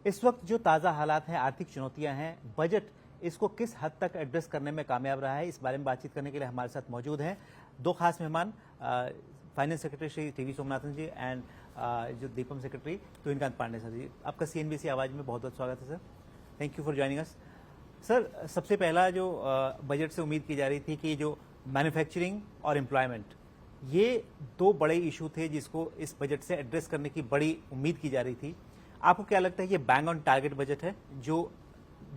इस वक्त जो ताज़ा हालात हैं, आर्थिक चुनौतियां हैं, बजट इसको किस हद तक एड्रेस करने में कामयाब रहा है, इस बारे में बातचीत करने के लिए हमारे साथ मौजूद हैं दो खास मेहमान, finance secretary Shri TV Somanathan ji and जो दीपम सेक्रेटरी तुहिनकांत पांडे सर जी। आपका सीएनबीसी आवाज में बहुत बहुत स्वागत है sir. Thank you for joining us. Sir, सबसे पहला जो बजट से उम्मीद की जा रही थी कि जो मैन्युफैक्चरिंग और एम्प्लॉयमेंट, ये दो बड़े इशू थे जिसको इस बजट से एड्रेस करने की बड़ी उम्मीद की जा रही थी। आपको क्या लगता है ये बैंग ऑन टारगेट बजट है? जो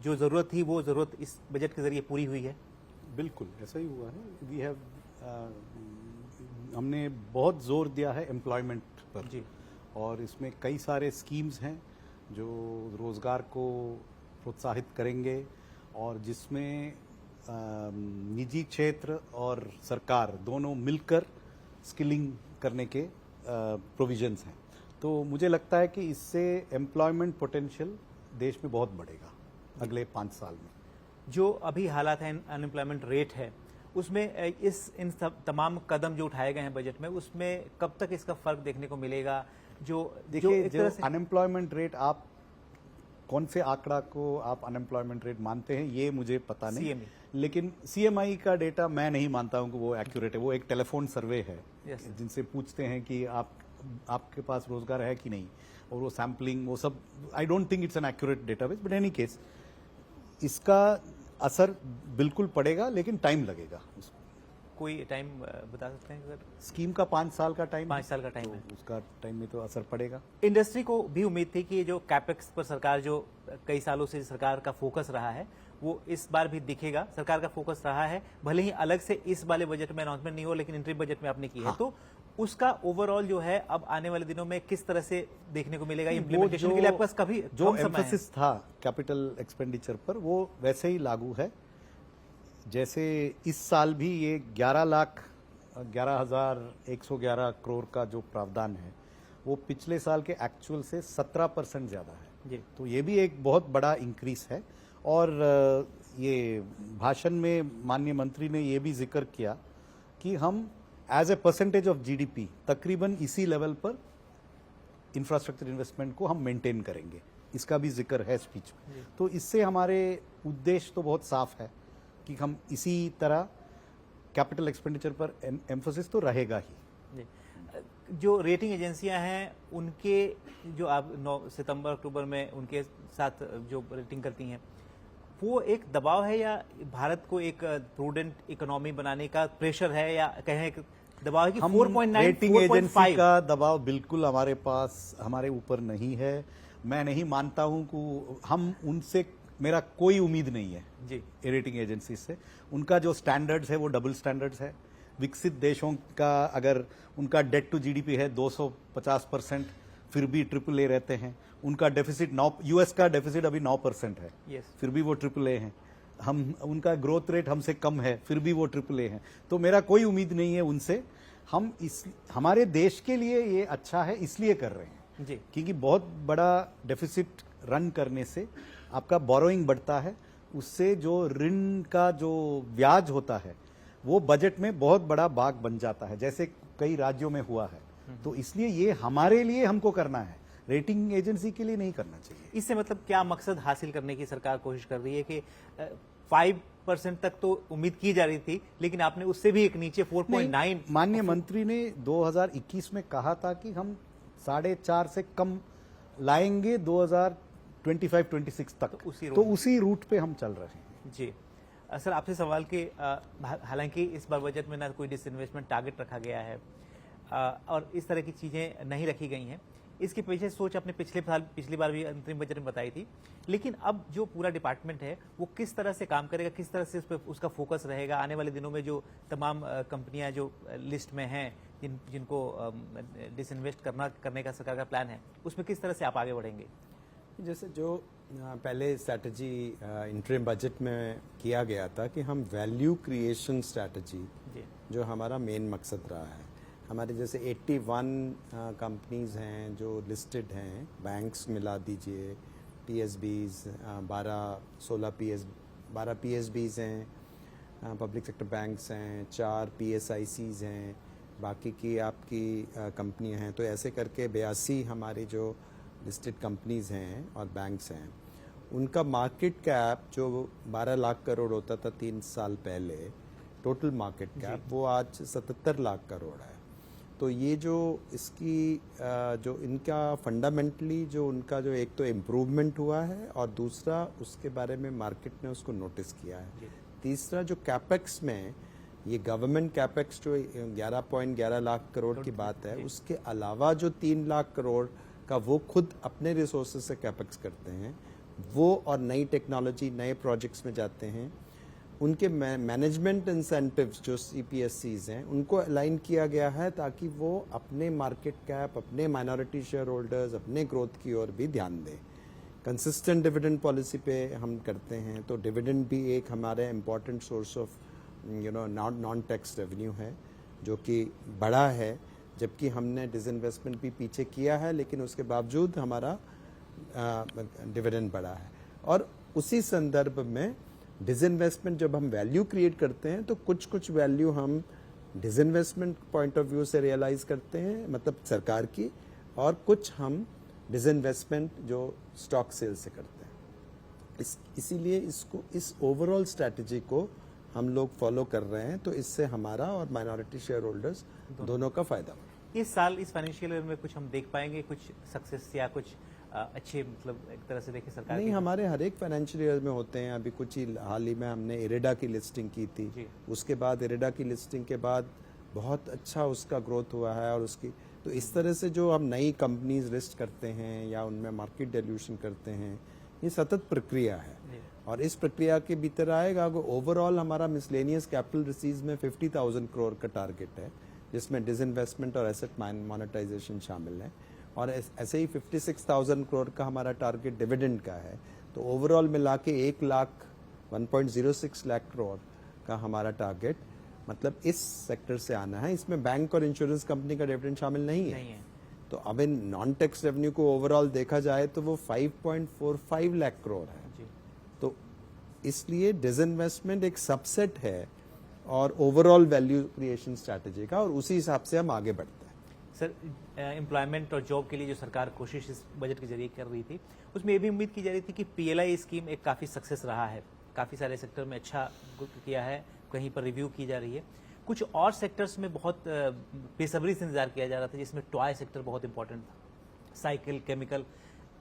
जरूरत थी वो जरूरत इस बजट के जरिए पूरी हुई है? बिल्कुल ऐसा ही हुआ है। वी हैव हमने बहुत जोर दिया है एम्प्लॉयमेंट पर जी। और इसमें कई सारे स्कीम्स हैं जो रोजगार को प्रोत्साहित करेंगे और जिसमें निजी क्षेत्र और सरकार दोनों मिलकर स्किलिंग करने के प्रोविजंस हैं। तो मुझे लगता है कि इससे एम्प्लॉयमेंट पोटेंशियल देश में बहुत बढ़ेगा अगले 5 साल में। जो अभी हालात है, अनएम्प्लॉयमेंट रेट है, उसमें इन तमाम कदम जो उठाए गए हैं बजट में, उसमें कब तक इसका फर्क देखने को मिलेगा? जो देखिए, जो अनएम्प्लॉयमेंट रेट, आप कौन से आंकड़ा को आप अनएम्प्लॉयमेंट रेट मानते हैं ये मुझे पता नहीं, लेकिन सीएमआई का डेटा मैं नहीं मानता हूं कि वो एक्यूरेट है। वो एक टेलीफोन सर्वे है जिनसे पूछते हैं कि आपके पास रोजगार है कि नहीं, और वो सैम्पलिंग, वो सब, I don't think it's an accurate database, but any case इसका असर बिल्कुल पड़ेगा, लेकिन टाइम लगेगा। कोई टाइम बता सकते हैं सर? स्कीम का 5 साल का टाइम, 5 साल का टाइम है, उसका टाइम में तो असर पड़ेगा। इंडस्ट्री को भी उम्मीद थी कि जो कैपेक्स पर सरकार, जो कई सालों से सरकार का फोकस रहा है, वो इस बार भी दिखेगा। सरकार का फोकस रहा है, भले ही अलग से इस वाले बजट में अनाउंसमेंट नहीं हो, लेकिन इंटरिम बजट में आपने की है। तो उसका ओवरऑल जो है अब आने वाले दिनों में किस तरह से देखने को मिलेगा? इम्प्लीमेंटेशन के लिए आपके पास कभी जो एम्फेसिस था कैपिटल एक्सपेंडिचर पर, वो वैसे ही लागू है। जैसे इस साल भी ये 11,11 करोड़ का जो प्रावधान है, वो पिछले साल के एक्चुअल से 17% ज्यादा है जी। तो ये भी एक बहुत बड़ा इंक्रीज है। और ये भाषण में माननीय मंत्री ने ये भी जिक्र किया कि हम as a percentage of GDP तकरीबन इसी लेवल पर इंफ्रास्ट्रक्चर इन्वेस्टमेंट को हम मेंटेन करेंगे, इसका भी जिक्र है स्पीच में। तो इससे हमारे उद्देश्य तो बहुत साफ है कि हम इसी तरह कैपिटल एक्सपेंडिचर पर एम्फोसिस तो रहेगा ही। जो रेटिंग एजेंसियां हैं, उनके जो आप 9 सितंबर अक्टूबर में उनके साथ जो रेटिंग करती हैं, वो एक दबाव है या भारत को एक प्रूडेंट इकोनॉमी बनाने का प्रेशर है, या कहें एक दबाव है कि 4.9 रेटिंग एजेंसी का दबाव बिल्कुल हमारे पास, हमारे ऊपर नहीं है। मैं नहीं मानता हूं कि हम उनसे, मेरा कोई उम्मीद नहीं है जी रेटिंग एजेंसी से। उनका जो स्टैंडर्ड्स है वो डबल स्टैंडर्ड्स है। विकसित देशों का अगर उनका डेट टू जीडीपी है 250%, फिर भी AAA रहते हैं। उनका डेफिसिट 9, यूएस का डेफिसिट अभी 9% है, फिर भी वो AAA हैं। हम, उनका ग्रोथ रेट हमसे कम है, फिर भी वो AAA हैं। तो मेरा कोई उम्मीद नहीं है उनसे। हम हमारे देश के लिए ये अच्छा है इसलिए कर रहे हैं जी, क्योंकि बहुत बड़ा डेफिसिट रन करने से आपका बोरोइंग बढ़ता है, उससे जो ऋण का जो ब्याज होता है वो बजट में बहुत बड़ा भाग बन जाता है, जैसे कई राज्यों में हुआ है। तो इसलिए ये हमारे लिए हमको करना है, रेटिंग एजेंसी के लिए नहीं करना चाहिए। इससे मतलब क्या मकसद हासिल करने की सरकार कोशिश कर रही है कि 5% तक तो उम्मीद की जा रही थी, लेकिन आपने उससे भी एक नीचे 4.9। माननीय मंत्री ने 2021 में कहा था कि हम 4.5 से कम लाएंगे 2025-26 तक, तो उसी रूट पे हम चल रहे हैं। जी सर, आपसे सवाल कि हालांकि इस बार बजट में ना कोई डिसइन्वेस्टमेंट टारगेट रखा गया है और इस तरह की चीजें नहीं रखी गई हैं, इसके पीछे सोच आपने पिछली बार भी अंतरिम बजट में बताई थी, लेकिन अब जो पूरा डिपार्टमेंट है वो किस तरह से काम करेगा, किस तरह से उसका फोकस रहेगा आने वाले दिनों में? जो तमाम कंपनियां जो लिस्ट में हैं, जिनको डिसइन्वेस्ट करने का सरकार का प्लान है, उसमें किस तरह से आप आगे बढ़ेंगे? जैसे जो पहले स्ट्रैटेजी इंटरिम बजट में किया गया था कि हम वैल्यू क्रिएशन स्ट्रैटेजी, जो हमारा मेन मकसद रहा है, हमारे जैसे 81 कंपनीज हैं जो लिस्टेड हैं, बैंक्स मिला दीजिए, पीएसबीज 12 पीएसबीज हैं, पब्लिक सेक्टर बैंक्स हैं, 4 पीएसआईसीज हैं, बाकी की आपकी कंपनियां हैं। तो ऐसे करके 82 हमारे जो लिस्टेड कंपनीज हैं और बैंक्स हैं, उनका मार्केट कैप जो 12 लाख करोड़ होता था 3 साल पहले, टोटल मार्केट कैप, वो आज 77 लाख करोड़ है। तो ये जो इसकी जो इनका फंडामेंटली जो उनका जो एक तो इम्प्रूवमेंट हुआ है और दूसरा उसके बारे में मार्केट ने उसको नोटिस किया है। तीसरा जो कैपेक्स में ये गवर्नमेंट कैपेक्स जो 11.11 लाख करोड़ की बात है, उसके अलावा जो 3 लाख करोड़ का वो खुद अपने रिसोर्सेज से कैपेक्स करते हैं, वो और नई टेक्नोलॉजी नए प्रोजेक्ट्स में जाते हैं। उनके मैनेजमेंट इंसेंटिव्स जो CPSCs हैं उनको अलाइन किया गया है ताकि वो अपने मार्केट कैप, अपने माइनॉरिटी शेयर होल्डर्स, अपने ग्रोथ की ओर भी ध्यान दें। कंसिस्टेंट डिविडेंड पॉलिसी पे हम करते हैं, तो डिविडेंड भी एक हमारे important source of non tax revenue है जो कि बड़ा है, जबकि हमने डिसइन्वेस्टमेंट भी पीछे किया है, लेकिन उसके बावजूद हमारा डिविडेंड बढ़ा है। और उसी संदर्भ में डिसइन्वेस्टमेंट जब हम वैल्यू क्रिएट करते हैं तो कुछ वैल्यू हम डिसइन्वेस्टमेंट पॉइंट ऑफ व्यू से रियलाइज करते हैं, मतलब सरकार की, और कुछ हम डिसइन्वेस्टमेंट जो स्टॉक सेल से करते हैं। इसीलिए इसको, इस ओवरऑल स्ट्रैटेजी को हम लोग फॉलो कर रहे हैं, तो इससे हमारा और माइनॉरिटी शेयर होल्डर्स दोनों का फायदा होगा। इस साल इस फाइनेंशियल ईयर में कुछ हम देख पाएंगे, कुछ सक्सेस या कुछ अच्छे, मतलब एक तरह से देखें सरकार नहीं, हमारे हर एक फाइनेंशियल ईयर में होते हैं। अभी कुछ ही हाल ही में हमने इरेडा की लिस्टिंग की थी, उसके बाद इरेडा की लिस्टिंग के बाद बहुत अच्छा उसका ग्रोथ हुआ है। और उसकी तो इस तरह से जो हम नई कंपनीज लिस्ट करते हैं या उनमें मार्केट डिल्यूशन करते हैं, ये सतत प्रक्रिया है और इस प्रक्रिया के भीतर आएगा। ओवरऑल हमारा मिसलेनियस कैपिटल रिसीव्स में 50,000 करोड़ का टारगेट है, जिसमें डिसइन्वेस्टमेंट और एसेट मोनेटाइजेशन शामिल है, और ऐसे ही 56,000 करोड़ का हमारा टारगेट डिविडेंड का है। तो ओवरऑल मिला के 1,06 लाख करोड़ का हमारा टारगेट, मतलब इस सेक्टर से आना है। इसमें बैंक और इंश्योरेंस कंपनी का डिविडेंड शामिल नहीं है। तो अब इन नॉन टैक्स रेवेन्यू को ओवरऑल देखा जाए तो वो 5.45 लाख करोड़ है। तो इसलिए डिसइन्वेस्टमेंट एक सबसेट है और ओवरऑल वैल्यू क्रिएशन स्ट्रैटेजी का, और उसी हिसाब से हम आगे बढ़ते हैं। सर, एम्प्लॉयमेंट और जॉब के लिए जो सरकार कोशिश इस बजट के जरिए कर रही थी, उसमें ये भी उम्मीद की जा रही थी कि PLI स्कीम एक काफ़ी सक्सेस रहा है, काफ़ी सारे सेक्टर में अच्छा किया है, कहीं पर रिव्यू की जा रही है। कुछ और सेक्टर्स में बहुत बेसब्री से इंतजार किया जा रहा था, जिसमें टॉय सेक्टर बहुत इंपॉर्टेंट था, साइकिल, केमिकल,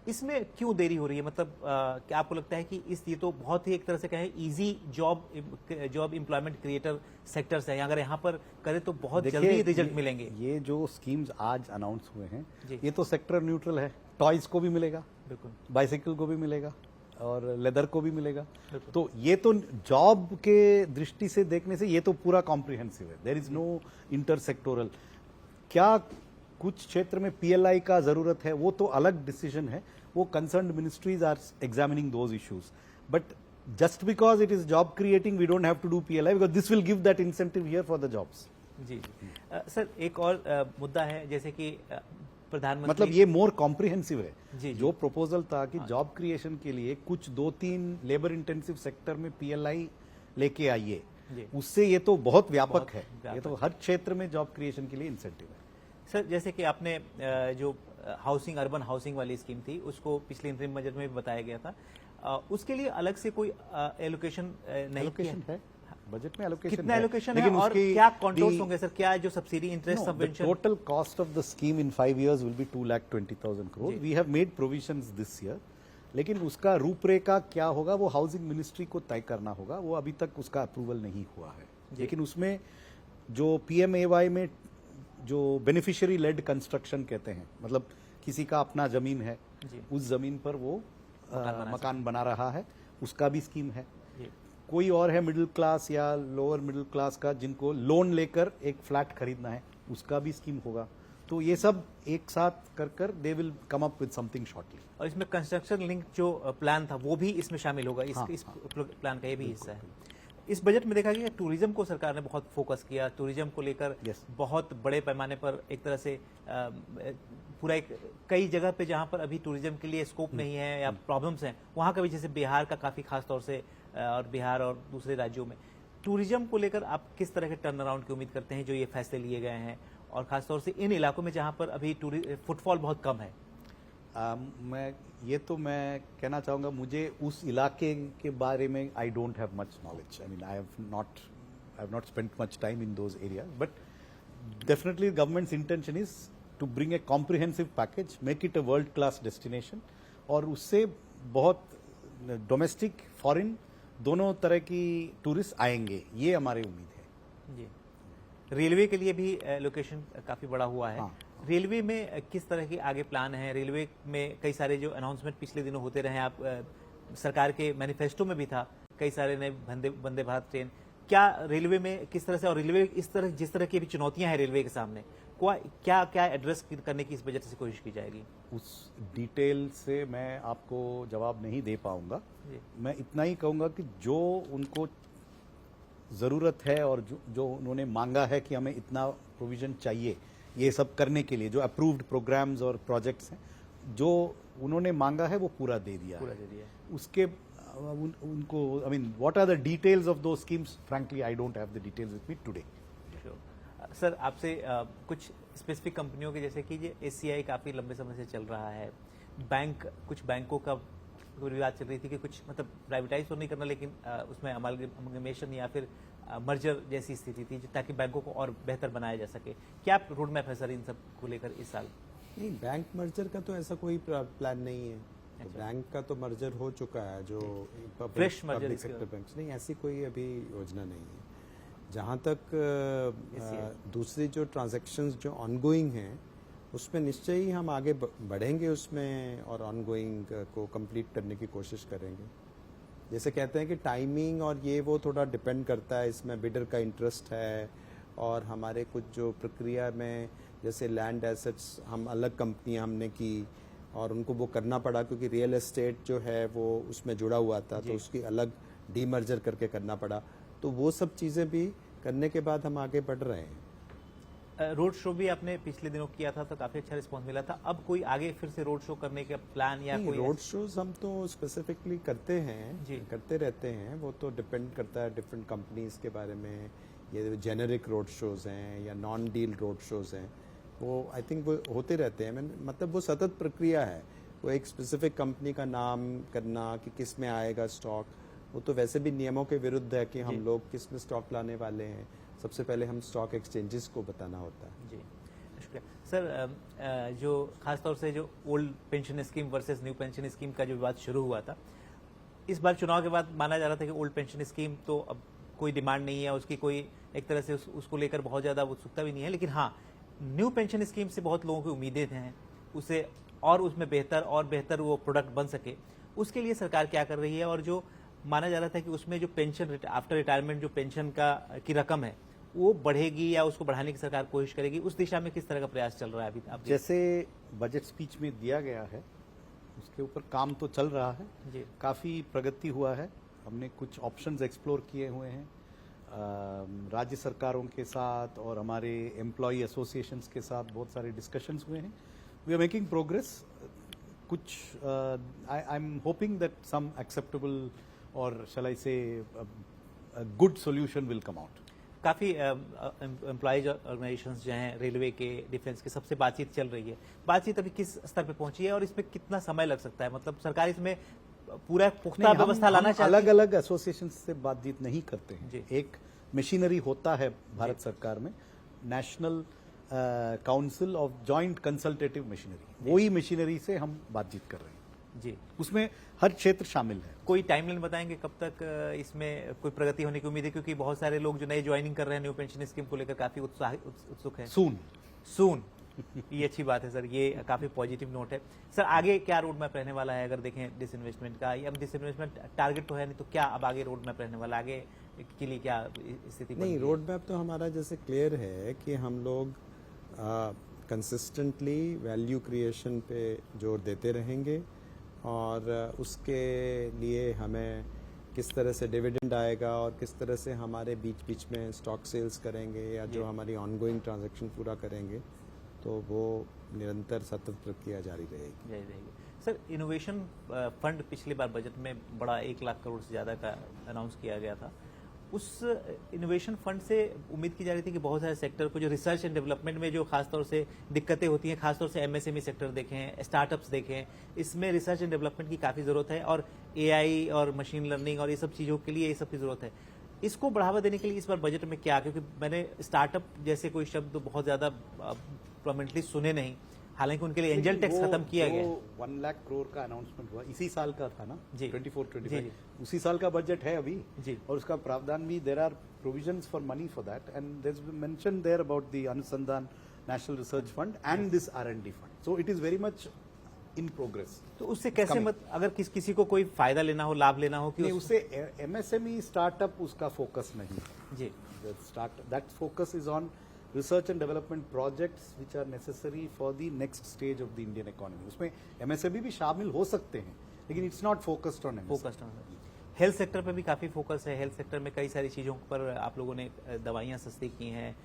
इसमें क्यों देरी हो रही है? मतलब क्या आपको लगता है कि ये तो बहुत ही एक तरह से कहें easy job employment creator sectors है, अगर यहाँ पर करें तो बहुत जल्दी रिजल्ट मिलेंगे। ये जो स्कीम्स आज अनाउंस हुए हैं, ये तो सेक्टर न्यूट्रल है। टॉयज को भी मिलेगा, बिल्कुल, बाइसिकल को भी मिलेगा और लेदर को भी मिलेगा। तो ये तो जॉब के दृष्टि से देखने से ये तो पूरा कॉम्प्रिहेंसिव है, देयर इज नो इंटरसेक्टोरल। क्या कुछ क्षेत्र में PLI का जरूरत है, वो तो अलग डिसीजन है, वो concerned ministries are examining those issues, but just because it is job creating we don't have to do PLI, because this will give that incentive here for the jobs. जी sir, एक और मुद्दा है, जैसे कि प्रधानमंत्री, मतलब ये मोर कॉम्प्रिहेंसिव है। जी, जो प्रपोजल था कि जॉब क्रिएशन के लिए कुछ 2-3 लेबर इंटेंसिव सेक्टर में PLI लेके आइए, उससे ये तो बहुत व्यापक है, ये तो हर क्षेत्र में जॉब क्रिएशन के लिए इंसेंटिव है। सर, जैसे कि आपने जो हाउसिंग, अर्बन हाउसिंग वाली स्कीम थी, उसको पिछले इंटरिम बजट में भी बताया गया था, उसके लिए अलग से कोई एलोकेशन नहीं एलोकेशन है बजट में, एलोकेशन कितना एलोकेशन है और क्या कंट्रोल्स होंगे सर? क्या जो subsidy, interest, subvention? Total cost of the scheme in 5 years will be 2,20,000 crore. We have made provisions this year, लेकिन उसका रूपरेखा क्या होगा वो हाउसिंग मिनिस्ट्री को तय करना होगा, वो अभी तक उसका अप्रूवल नहीं हुआ है। लेकिन उसमें जो PMAY में जो बेनिफिशियरी लेड कंस्ट्रक्शन कहते हैं, मतलब किसी का अपना जमीन है, उस जमीन पर वो मकान बना रहा है, उसका भी स्कीम है। कोई और है मिडिल क्लास या लोअर मिडिल क्लास का, जिनको लोन लेकर एक फ्लैट खरीदना है, उसका भी स्कीम होगा। तो ये सब एक साथ कर they will come up with something shortly. और इसमें कंस्ट्रक्शन लिंक जो प्लान था वो भी इसमें शामिल होगा, इस प्लान का ये भी हिस्सा है। इस बजट में देखा गया टूरिज्म को सरकार ने बहुत फोकस किया, टूरिज्म को लेकर बहुत बड़े पैमाने पर एक तरह से पूरा एक कई जगह पे जहां पर अभी टूरिज्म के लिए स्कोप नहीं है या प्रॉब्लम्स हैं, वहां का भी, जैसे बिहार का काफी खास तौर से, और बिहार और दूसरे राज्यों में टूरिज्म को लेकर आप किस तरह के टर्न अराउंड की उम्मीद करते हैं जो ये फैसले लिए गए हैं, और खासतौर से इन इलाकों में जहां पर अभी फुटफॉल बहुत कम है? मैं कहना चाहूंगा, मुझे उस इलाके के बारे में I don't have much knowledge. I mean I have not spent much time in those areas, but definitely government's intention is to bring a comprehensive package, make it a world class destination, और उससे बहुत domestic foreign दोनों तरह की tourist आएंगे, ये हमारी उम्मीद है. जी, रेलवे के लिए भी लोकेशन काफी बड़ा हुआ है. हाँ. रेलवे में किस तरह के आगे प्लान है? रेलवे में कई सारे जो अनाउंसमेंट पिछले दिनों होते रहे, आप सरकार के मैनिफेस्टो में भी था कई सारे नए वंदे भारत ट्रेन. क्या रेलवे में किस तरह से, और रेलवे जिस तरह की भी चुनौतियां हैं रेलवे के सामने, क्या क्या एड्रेस करने की इस बजट से कोशिश की जाएगी? उस डिटेल से मैं आपको जवाब नहीं दे पाऊंगा. मैं इतना ही कहूंगा कि जो उनको जरूरत है और जो उन्होंने मांगा है कि हमें इतना प्रोविजन चाहिए ये सब करने के लिए, जो अप्रूव्ड प्रोग्राम्स और प्रोजेक्ट्स हैं, जो उन्होंने मांगा है वो पूरा दे दिया है. उसके उनको I mean what are the details of दो schemes, frankly I don't have the details with me today. Sir, आपसे कुछ स्पेसिफिक कंपनियों के, जैसे कि ये एसीआई काफी लंबे समय से चल रहा है, कुछ बैंकों का विवाद चल रही थी कि कुछ मतलब प्राइवेटाइज तो नहीं करना, लेकिन उसमें अमालगमेशन या फिर मर्जर जैसी स्थिति थी, ताकि बैंकों को और बेहतर बनाया जा सके. क्या रोड मैप है सर इन सब को लेकर इस साल? नहीं, बैंक मर्जर का तो ऐसा कोई प्लान नहीं है. तो बैंक का तो मर्जर हो चुका है, जो fresh merger public sector bank. नहीं, ऐसी कोई अभी योजना नहीं है. जहाँ तक दूसरी जो ट्रांजैक्शंस जो ऑनगोइंग हैं, उसमें निश्चय ही हम आगे बढ़ेंगे उसमें, और ऑनगोइंग को कंप्लीट करने की कोशिश करेंगे. जैसे कहते हैं कि टाइमिंग और ये वो थोड़ा डिपेंड करता है, इसमें बिडर का इंटरेस्ट है, और हमारे कुछ जो प्रक्रिया में जैसे लैंड एसेट्स हम अलग कंपनियां हमने की और उनको वो करना पड़ा, क्योंकि रियल एस्टेट जो है वो उसमें जुड़ा हुआ था, तो उसकी अलग डीमर्जर करके करना पड़ा. तो वो सब चीज़ें भी करने के बाद हम आगे बढ़ रहे हैं. रोड शो भी आपने पिछले दिनों किया था, तो काफी अच्छा रिस्पॉन्स मिला था. अब कोई आगे फिर से रोड शो करने का प्लान या कोई? रोड शोज हम तो स्पेसिफिकली करते हैं, करते रहते हैं. वो तो डिपेंड करता है डिफरेंट कंपनीज के बारे में. ये जेनेरिक रोड शोज हैं या नॉन डील रोड शोज हैं, वो आई थिंक वो होते रहते हैं. मतलब वो सतत प्रक्रिया है. वो एक स्पेसिफिक कंपनी का नाम करना कि किस में आएगा स्टॉक, वो तो वैसे भी नियमों के विरुद्ध है कि हम लोग किस में स्टॉक लाने वाले हैं. सबसे पहले हम स्टॉक एक्सचेंजेस को बताना होता है. जी, शुक्रिया सर. जो खासतौर से जो old pension scheme versus new pension scheme का जो विवाद शुरू हुआ था, इस बार चुनाव के बाद माना जा रहा था कि ओल्ड पेंशन स्कीम तो अब कोई डिमांड नहीं है उसकी, कोई एक तरह से उसको लेकर बहुत ज्यादा उत्सुकता भी नहीं है. लेकिन हाँ, न्यू पेंशन स्कीम से बहुत लोगों की उम्मीदें हैं, उसे और उसमें बेहतर वो प्रोडक्ट बन सके, उसके लिए सरकार क्या कर रही है? और जो माना जा रहा था कि उसमें जो पेंशन आफ्टर रिटायरमेंट जो पेंशन की रकम है वो बढ़ेगी या उसको बढ़ाने की सरकार कोशिश करेगी, उस दिशा में किस तरह का प्रयास चल रहा है अभी? जैसे बजट स्पीच में दिया गया है, उसके ऊपर काम तो चल रहा है. काफी प्रगति हुआ है. हमने कुछ ऑप्शंस एक्सप्लोर किए हुए हैं राज्य सरकारों के साथ और हमारे एम्प्लॉय एसोसिएशंस के साथ. बहुत सारे डिस्कशंस हुए हैं. We are making progress. कुछ I am hoping that some acceptable और shall I say good solution will come out. काफी एम्प्लॉयज ऑर्गेनाइजेशंस जो हैं रेलवे के, डिफेंस के, सबसे बातचीत चल रही है. बातचीत अभी किस स्तर पे पहुंची है और इसमें कितना समय लग सकता है? मतलब सरकार इसमें पूरा पुख्ता व्यवस्था लाना चाहती है? अलग अलग एसोसिएशन से बातचीत नहीं करते हैं. एक मशीनरी होता है भारत सरकार में, national council of joint consultative machinery, वही मशीनरी से हम बातचीत कर रहे हैं. जी, उसमें हर क्षेत्र शामिल है. कोई टाइमलाइन बताएंगे कब तक इसमें कोई प्रगति होने की उम्मीद है? क्योंकि बहुत सारे लोग जो नए ज्वाइनिंग कर रहे हैं न्यू पेंशन स्कीम को लेकर काफी उत्सुक हैं. सून ये अच्छी बात है सर, ये काफी पॉजिटिव नोट है. सर, आगे क्या रोड मैप रहने वाला है? अगर देखें डिसइन्वेस्टमेंट का, अब डिसइन्वेस्टमेंट टारगेट तो है नहीं, तो क्या अब आगे रोड मैप रहने वाला, आगे के लिए क्या स्थिति? नहीं, रोड मैप तो हमारा जैसे क्लियर है कि हम लोग कंसिस्टेंटली वैल्यू क्रिएशन पे जोर देते रहेंगे, और उसके लिए हमें किस तरह से डिविडेंड आएगा और किस तरह से हमारे बीच बीच में स्टॉक सेल्स करेंगे या जो हमारी ऑनगोइंग ट्रांजैक्शन पूरा करेंगे, तो वो निरंतर सतत प्रक्रिया जारी रहेगी. सर, इनोवेशन फंड पिछली बार बजट में बड़ा 1 लाख करोड़ से ज्यादा का अनाउंस किया गया था. उस इनोवेशन फंड से उम्मीद की जा रही थी कि बहुत सारे सेक्टर को जो रिसर्च एंड डेवलपमेंट में जो खासतौर से दिक्कतें होती हैं, खासतौर से एमएसएमई सेक्टर देखें, स्टार्टअप्स देखें, इसमें रिसर्च एंड डेवलपमेंट की काफ़ी ज़रूरत है और एआई और मशीन लर्निंग और ये सब चीज़ों के लिए ये सब की ज़रूरत है। इसको बढ़ावा देने के लिए इस बार बजट में क्या, क्योंकि मैंने स्टार्टअप जैसे कोई शब्द बहुत ज़्यादा प्रोमिनेंटली सुने नहीं, हालांकि उनके लिए एंजल टैक्स खत्म किया गया है। 1 लाख करोड़ का अनाउंसमेंट हुआ इसी साल का था ना, जी। 24-25 उसी साल का बजट है अभी जी। और उसका प्रावधान भी, there are provisions for money for that and there is mention there about the अनुसंधान national research fund and this R&D fund, so it is very much in progress. तो उससे कैसे अगर किसी को कोई फायदा लेना हो, लाभ लेना हो कि नहीं, उससे MSME स्टार्टअप उसका फोकस नहीं है जी। That focus is on research and development projects which are necessary for the next stage of the Indian economy. उसमें MSME भी शामिल हो सकते हैं, लेकिन it's not focused on MSME. Focused on health sector पे भी काफ़ी फोकस है। हेल्थ सेक्टर में कई सारी चीज़ों पर आप लोगों ने दवाइयाँ सस्ती की हैं,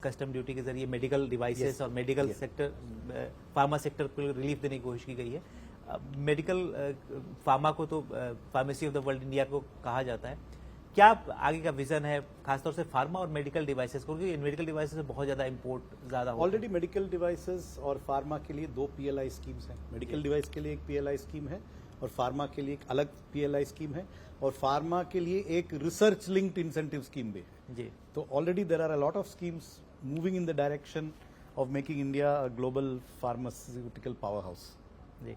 कस्टम ड्यूटी के जरिए मेडिकल डिवाइसेस और मेडिकल सेक्टर, फार्मा सेक्टर को रिलीफ देने की कोशिश की गई है। मेडिकल फार्मा को तो pharmacy of the world India को कहा जाता है। क्या आगे का विजन है खासतौर से फार्मा और मेडिकल डिवाइसेस को, क्योंकि मेडिकल डिवाइसेस में बहुत ज्यादा इंपोर्ट ज्यादा होता है। ऑलरेडी मेडिकल डिवाइसेस और फार्मा के लिए 2 PLI स्कीम्स हैं। मेडिकल डिवाइस के लिए एक PLI स्कीम है और फार्मा के लिए एक अलग PLI स्कीम है और फार्मा के लिए एक रिसर्च लिंक्ड इंसेंटिव स्कीम भी है। जी। तो already there are a lot of schemes moving in the direction of making India a global pharmaceutical powerhouse. जी।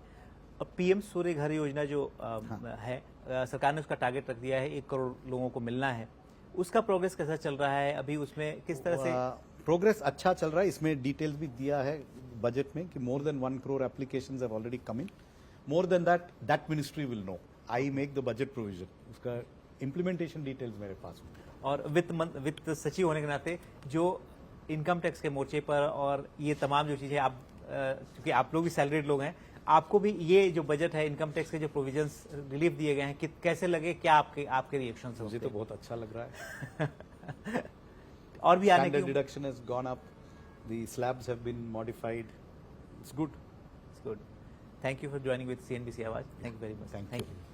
अब PM सूर्य घर योजना जो है, सरकार ने उसका टारगेट रख दिया है, 1 करोड़ लोगों को मिलना है। उसका प्रोग्रेस कैसा चल रहा है अभी, उसमें किस तरह से? प्रोग्रेस अच्छा चल रहा है। इसमें डिटेल्स भी दिया है बजट में कि more than 1 crore applications have already come in. More than that ministry will know. I make the budget provision, उसका इम्प्लीमेंटेशन डिटेल्स मेरे पास में। और वित्त सचिव होने के नाते जो इनकम टैक्स के मोर्चे पर और ये तमाम जो चीजें आप, क्योंकि आप लोग भी सैलरीड लोग हैं, आपको भी ये जो बजट है, इनकम टैक्स के जो प्रोविजंस रिलीफ दिए गए हैं, कैसे लगे, क्या आपके रिएक्शन? मुझे तो बहुत अच्छा लग रहा है। और भी आने की deduction has gone up, the slabs have been modified, it's good. Thank you for joining with CNBC Awaaz. Thank you very much. Thank you.